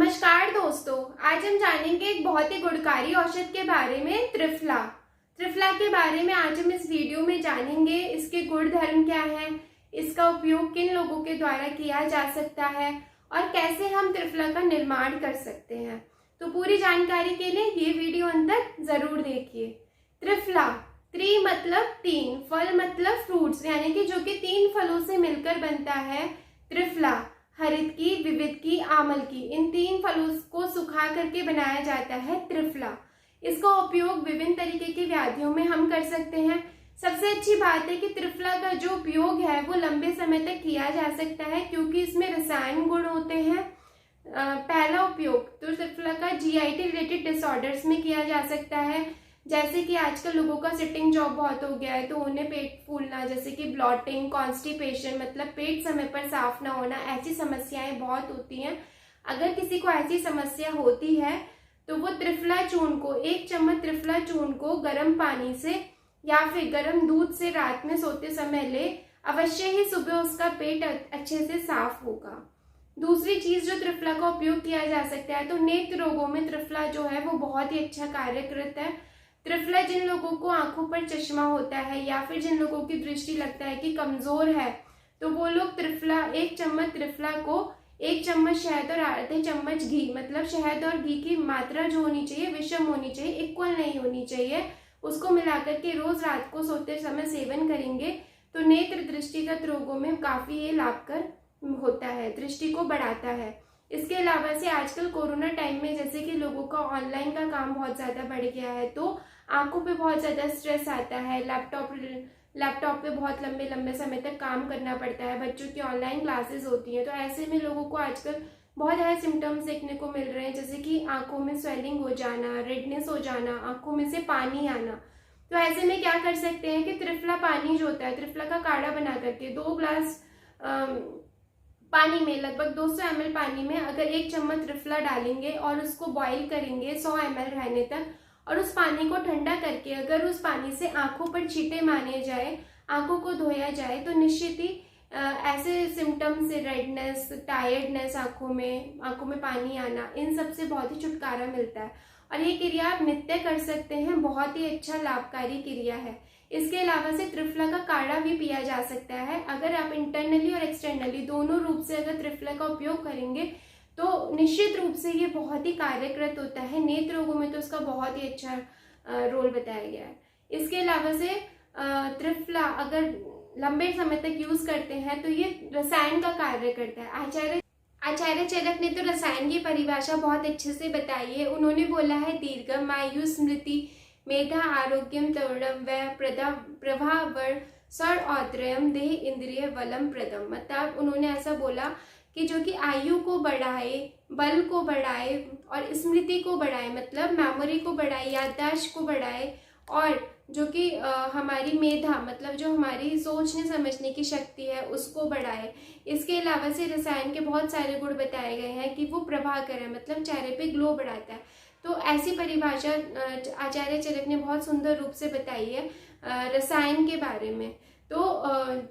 नमस्कार दोस्तों, आज हम जानेंगे एक बहुत ही गुणकारी औषध के बारे में त्रिफला। त्रिफला के बारे में आज हम इस वीडियो में जानेंगे। इसके गुण धर्म क्या है, इसका उपयोग किन लोगों के द्वारा किया जा सकता है और कैसे हम त्रिफला का निर्माण कर सकते हैं। तो पूरी जानकारी के लिए ये वीडियो अंत तक जरूर देखिए। त्रिफला, त्रि मतलब तीन, फल मतलब फ्रूट्स, यानी कि जो कि तीन फलों से मिलकर बनता है त्रिफला। हरित की, विविध की, आमल की, इन तीन फलों को सुखा करके बनाया जाता है त्रिफला। इसका उपयोग विभिन्न तरीके की व्याधियों में हम कर सकते हैं। सबसे अच्छी बात है कि त्रिफला का जो उपयोग है वो लंबे समय तक किया जा सकता है, क्योंकि इसमें रसायन गुण होते हैं। पहला उपयोग तो त्रिफला का जीआईटी रिलेटेड डिसऑर्डर्स में किया जा सकता है, जैसे कि आजकल लोगों का सिटिंग जॉब बहुत हो गया है, तो उन्हें पेट फूलना, जैसे कि ब्लॉटिंग, कॉन्स्टिपेशन मतलब पेट समय पर साफ ना होना, ऐसी समस्याएं बहुत होती हैं। अगर किसी को ऐसी समस्या होती है तो वो त्रिफला चूर्ण को, 1 चम्मच त्रिफला चूर्ण को गर्म पानी से या फिर गर्म दूध से रात में सोते समय ले, अवश्य ही सुबह उसका पेट अच्छे से साफ होगा। दूसरी चीज जो त्रिफला का उपयोग किया जा सकता है, तो नेत्र रोगों में त्रिफला जो है वो बहुत ही अच्छा कार्यरत है। त्रिफला जिन लोगों को आंखों पर चश्मा होता है या फिर जिन लोगों की दृष्टि लगता है कि कमजोर है, तो वो लोग त्रिफला, 1 चम्मच त्रिफला को 1 चम्मच शहद और आधे चम्मच घी, मतलब शहद और घी की मात्रा जो होनी चाहिए विषम होनी चाहिए, इक्वल नहीं होनी चाहिए, उसको मिलाकर के रोज रात को सोते समय सेवन करेंगे तो नेत्र दृष्टिगत रोगों में काफी ये लाभकर होता है, दृष्टि को बढ़ाता है। इसके अलावा से आजकल कोरोना टाइम में जैसे कि लोगों का ऑनलाइन का काम बहुत ज़्यादा बढ़ गया है, तो आंखों पे बहुत ज़्यादा स्ट्रेस आता है, लैपटॉप पे बहुत लंबे लंबे समय तक काम करना पड़ता है, बच्चों की ऑनलाइन क्लासेस होती हैं, तो ऐसे में लोगों को आजकल बहुत सारे सिम्टम्स देखने को मिल रहे हैं, जैसे कि आंखों में स्वेलिंग हो जाना, रेडनेस हो जाना, आंखों में से पानी आना। तो ऐसे में क्या कर सकते हैं कि त्रिफला पानी जो होता है, त्रिफला का काढ़ा बना करके 2 ग्लास पानी में, लगभग 200 ml पानी में अगर 1 चम्मच त्रिफला डालेंगे और उसको बॉईल करेंगे 100 ml रहने तक, और उस पानी को ठंडा करके अगर उस पानी से आंखों पर छींटे मारे जाए, आंखों को धोया जाए, तो निश्चित ही ऐसे सिम्टम्स से रेडनेस, टायर्डनेस, आंखों में पानी आना, इन सब से बहुत ही छुटकारा मिलता है। और ये क्रिया आप नित्य कर सकते हैं, बहुत ही अच्छा लाभकारी क्रिया है। इसके अलावा से त्रिफला का काढ़ा भी पिया जा सकता है। अगर आप इंटरनली और एक्सटर्नली दोनों रूप से अगर त्रिफला का उपयोग करेंगे तो निश्चित रूप से ये बहुत ही कार्यरत होता है। नेत्र रोगों में तो उसका बहुत ही अच्छा रोल बताया गया है। इसके अलावा से त्रिफला अगर लंबे समय तक यूज करते हैं तो ये रसायन का कार्य करता है। आचार्य चरक ने तो रसायन की परिभाषा बहुत अच्छे से बताई है। उन्होंने बोला है, दीर्घम आयु स्मृति मेधा आरोग्यम तरुणम व प्रभावर सर औत्रयम देह इंद्रिय बलम प्रदम। मतलब उन्होंने ऐसा बोला कि जो कि आयु को बढ़ाए, बल को बढ़ाए और स्मृति को बढ़ाए, मतलब मेमोरी को बढ़ाए, याददाश्त को बढ़ाए, और जो कि हमारी मेधा मतलब जो हमारी सोचने समझने की शक्ति है उसको बढ़ाए। इसके अलावा से रसायन के बहुत सारे गुण बताए गए हैं कि वो प्रभाकर है, मतलब चेहरे पे ग्लो बढ़ाता है। तो ऐसी परिभाषा आचार्य चरक ने बहुत सुंदर रूप से बताई है रसायन के बारे में। तो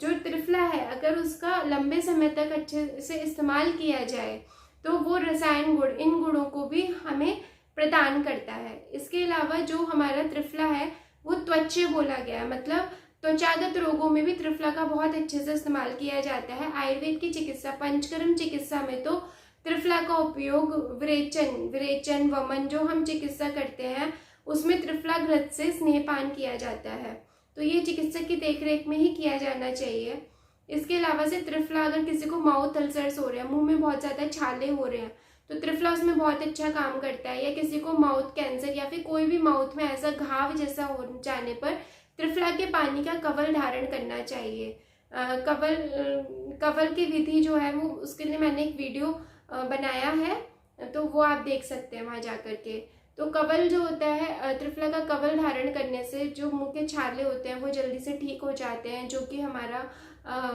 जो त्रिफला है, अगर उसका लंबे समय तक अच्छे से इस्तेमाल किया जाए तो वो रसायन गुण, इन गुणों को भी हमें प्रदान करता है। इसके अलावा जो हमारा त्रिफला है वो त्वचे बोला गया है, मतलब त्वचागत रोगों में भी त्रिफला का बहुत अच्छे से इस्तेमाल किया जाता है। आयुर्वेद की चिकित्सा, पंचकर्म चिकित्सा में तो त्रिफला का उपयोग विरेचन, वमन जो हम चिकित्सा करते हैं उसमें त्रिफला घृत से स्नेहपान किया जाता है, तो ये चिकित्सक की देखरेख में ही किया जाना चाहिए। इसके अलावा से त्रिफला, अगर किसी को माउथ अल्सर्स हो रहे हैं, मुंह में बहुत ज़्यादा छाले हो रहे हैं, तो त्रिफला उसमें बहुत अच्छा काम करता है। या किसी को माउथ कैंसर या फिर कोई भी माउथ में ऐसा घाव जैसा हो जाने पर त्रिफला के पानी का कवल धारण करना चाहिए। कवल की विधि जो है वो, उसके लिए मैंने एक वीडियो बनाया है, तो वो आप देख सकते हैं वहाँ जा करके। तो कवल जो होता है, त्रिफला का कवल धारण करने से जो मुंह के छाले होते हैं वो जल्दी से ठीक हो जाते हैं, जो कि हमारा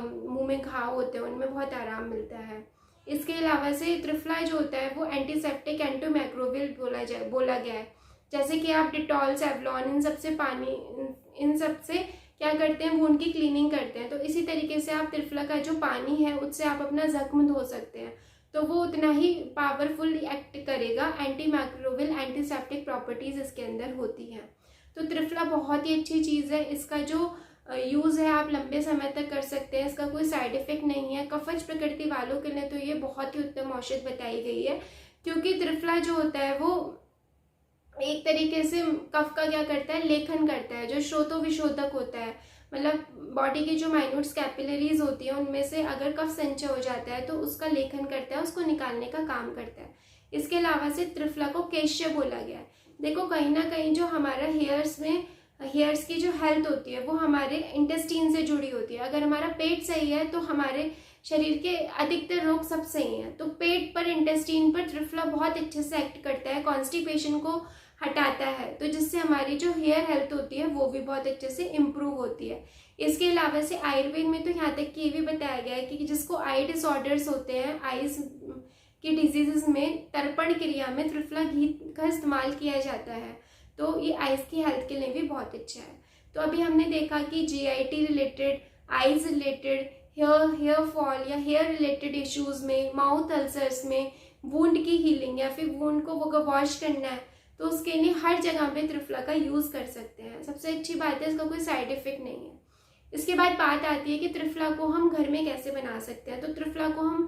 मुंह में घाव होते हैं उनमें बहुत आराम मिलता है। इसके अलावा से त्रिफला जो होता है वो एंटीसेप्टिक, एंटीमाइक्रोबियल बोला गया है। जैसे कि आप डिटॉल, सेवलॉन, इन सब से क्या करते हैं, वुंड की क्लीनिंग करते हैं, तो इसी तरीके से आप त्रिफला का जो पानी है उससे आप अपना जख्म धो सकते हैं। तो वो उतना ही पावरफुल एक्ट करेगा। एंटी माइक्रोबियल एंटीसेप्टिक प्रॉपर्टीज इसके अंदर होती हैं। तो त्रिफला बहुत ही अच्छी चीज़ है। इसका जो यूज़ है आप लंबे समय तक कर सकते हैं। इसका कोई साइड इफेक्ट नहीं है। कफज प्रकृति वालों के लिए तो ये बहुत ही उत्तम औषधि बताई गई है, क्योंकि त्रिफला जो होता है वो एक तरीके से कफ का क्या करता है, लेखन करता है, जो श्रोतो विशोधक होता है। मतलब बॉडी की जो माइन्यूट कैपिलरीज होती है उनमें से अगर कफ संचय हो जाता है तो उसका लेखन करता है, उसको निकालने का काम करता है। इसके अलावा से त्रिफला को केश्य बोला गया है। देखो कहीं ना कहीं जो हमारा हेयर्स की जो हेल्थ होती है वो हमारे इंटेस्टाइन से जुड़ी होती है। अगर हमारा पेट सही है तो हमारे शरीर के अधिकतर रोग सब सही हैं। तो पेट पर, इंटेस्टाइन पर त्रिफला बहुत अच्छे से एक्ट करता है, कॉन्स्टिपेशन को हटाता है, तो जिससे हमारी जो हेयर हेल्थ होती है वो भी बहुत अच्छे से इम्प्रूव होती है। इसके अलावा से आयुर्वेद में तो यहाँ तक कि ये भी बताया गया है कि जिसको आई डिसऑर्डर्स होते हैं, आईज की डिजीजेस में तर्पण क्रिया में त्रिफला घी का इस्तेमाल किया जाता है, तो ये आइज की हेल्थ के लिए भी बहुत अच्छा है। तो अभी हमने देखा कि GIT related, eyes related, hair fall या हेयर रिलेटेड इश्यूज में, माउथ अल्सर्स में, वुंड की हीलिंग या फिर वुंड को वो वॉश करना है तो उसके लिए हर जगह पे त्रिफला का यूज़ कर सकते हैं। सबसे अच्छी बात है इसका कोई साइड इफेक्ट नहीं है। इसके बाद बात आती है कि त्रिफला को हम घर में कैसे बना सकते हैं। तो त्रिफला को हम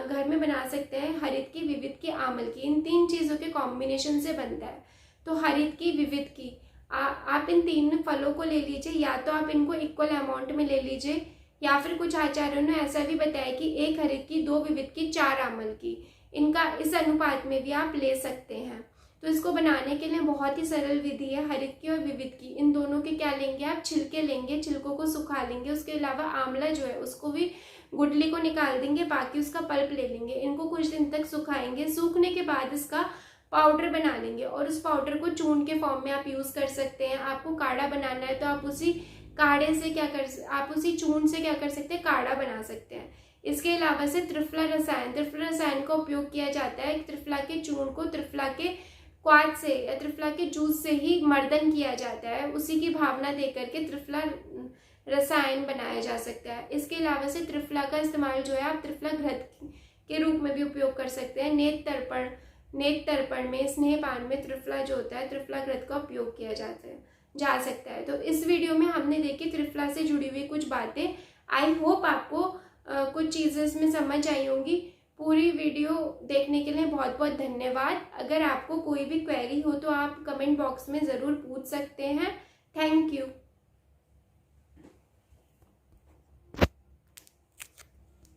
घर में बना सकते हैं हरित की, विविध की, आमल की, इन 3 चीज़ों के कॉम्बिनेशन से बनता है। तो हरित की, विविध की, आप इन 3 फलों को ले लीजिए, या तो आप इनको इक्वल अमाउंट में ले लीजिए, या फिर कुछ आचार्यों ने ऐसा भी बताया कि 1 हरित की, 2 विविध की, 4 आमल की, इनका इस अनुपात में भी आप ले सकते हैं। तो इसको बनाने के लिए बहुत ही सरल विधि है। हरित की और विविध की, इन दोनों के क्या लेंगे आप, छिलके लेंगे, छिलकों को सुखा लेंगे। उसके अलावा आंवला जो है उसको भी गुठली को निकाल देंगे, बाकी उसका पल्प ले लेंगे। इनको कुछ दिन तक सुखाएंगे, सूखने के बाद इसका पाउडर बना लेंगे और उस पाउडर को चूर्ण के फॉर्म में आप यूज़ कर सकते हैं। आपको काढ़ा बनाना है तो आप उसी काढ़े से आप उसी चूर्ण से क्या कर सकते हैं, काढ़ा बना सकते हैं। इसके अलावा से त्रिफला रसायन का उपयोग किया जाता है। त्रिफला के चूर्ण को त्रिफला के क्वाथ से या त्रिफला के जूस से ही मर्दन किया जाता है, उसी की भावना देकर के त्रिफला रसायन बनाया जा सकता है। इसके अलावा से त्रिफला का इस्तेमाल जो है आप त्रिफला घृत के रूप में भी उपयोग कर सकते हैं। नेत्र तर्पण में, स्नेहपान में त्रिफला जो होता है, त्रिफला घृत का उपयोग किया जा सकता है। तो इस वीडियो में हमने देखी त्रिफला से जुड़ी हुई कुछ बातें। आई होप आपको कुछ चीज़ें इसमें समझ आई होंगी। पूरी वीडियो देखने के लिए बहुत बहुत धन्यवाद। अगर आपको कोई भी क्वेरी हो तो आप कमेंट बॉक्स में ज़रूर पूछ सकते हैं। Thank you.